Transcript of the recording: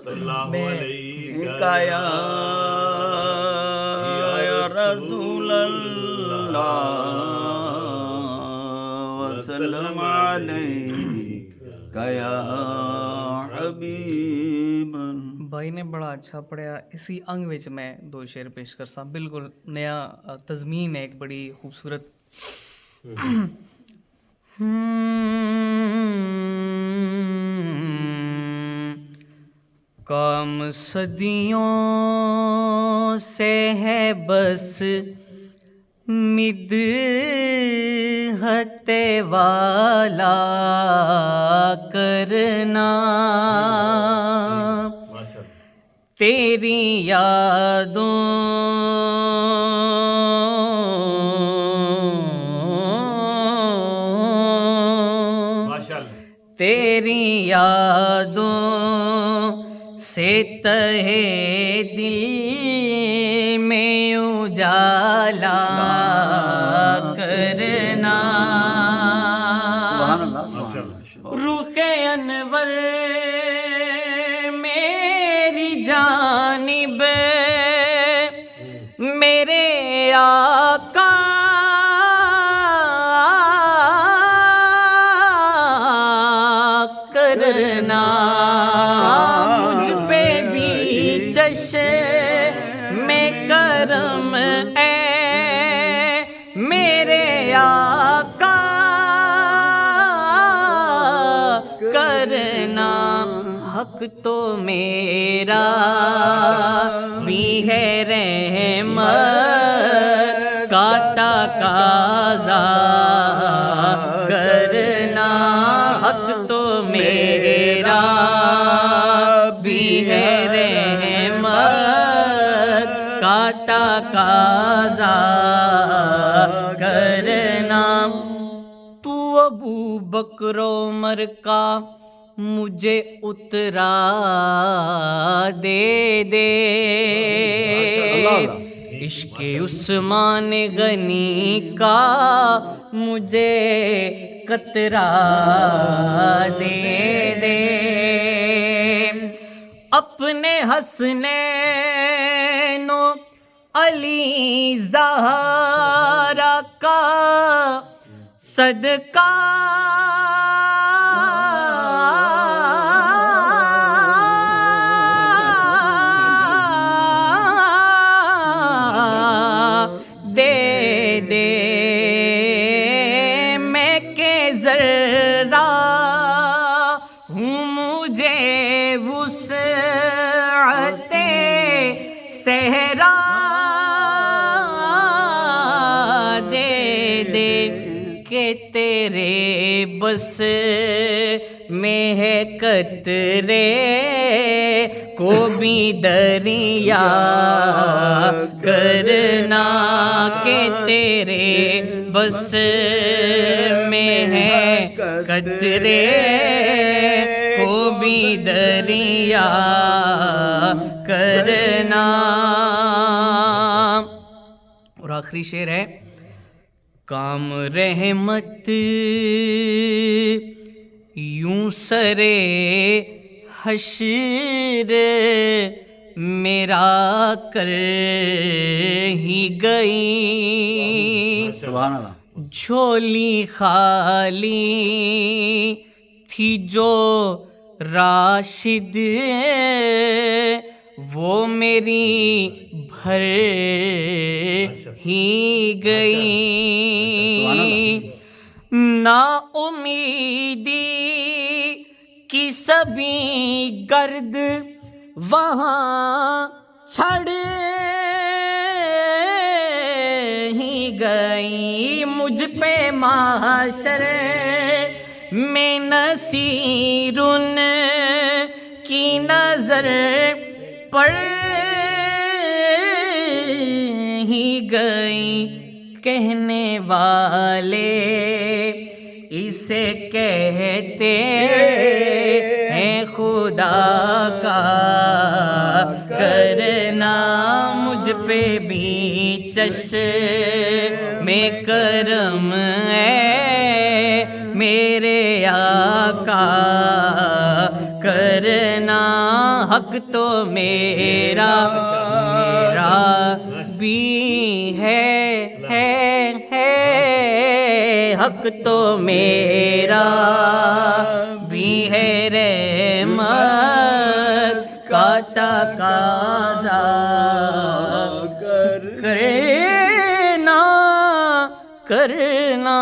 یا رسول اللہ وسلم علیک یا حبیب. بھائی نے بڑا اچھا پڑھیا. اسی انگ وچ میں دو شعر پیش کرسا. بالکل نیا تضمین ہے, ایک بڑی خوبصورت. کام صدیوں سے ہے بس مدحت والا کرنا, تیری یادوں تیری یادوں سے تہے دل میں اجالا کرنا. رخ انور میری جانب میرے آقا کرنا, مجھ پہ بھی چشم کرم اے میرے آقا کرنا. حق تو میرا بھی ہے رحمت کا تقاضا کرنا. حق تو میرا بھی ہے رحمت کا تقاضا کرنا. تو ابو بکر و عمر کا مجھے اترا دے دے, عشق عثمان غنی کا مجھے قطرہ دے دے. اپنے حسنین و علی زہرا کا صدقہ دے دے. میں کہ ذرہ ہوں مجھے وسعت صحرا دے دے, کہ تیرے بس میں ہے قطرے کو بھی دریا کرنا, کہ تیرے بس میں ہے قطرے کو بھی دریا کرنا. اور آخری شعر ہے, کام رحمت یوں سرے حشر میرا کر ہی گئی, جھولی خالی تھی جو راشد وہ میری بھر ہی گئی. نا امیدی کی سبھی گرد وہاں چھڑ ہی گئی, مجھ پہ معاشر میں نصیر کی نظر پڑ ہی گئی. کہنے والے اسے کہتے ہیں خدا کا کرنا, مجھ پہ بھی چشم کرم ہے میرے آقا کرنا. حق تو میرا بھی ہے حق تو میرا بھی ہے رحمت کا تقاضا کرنا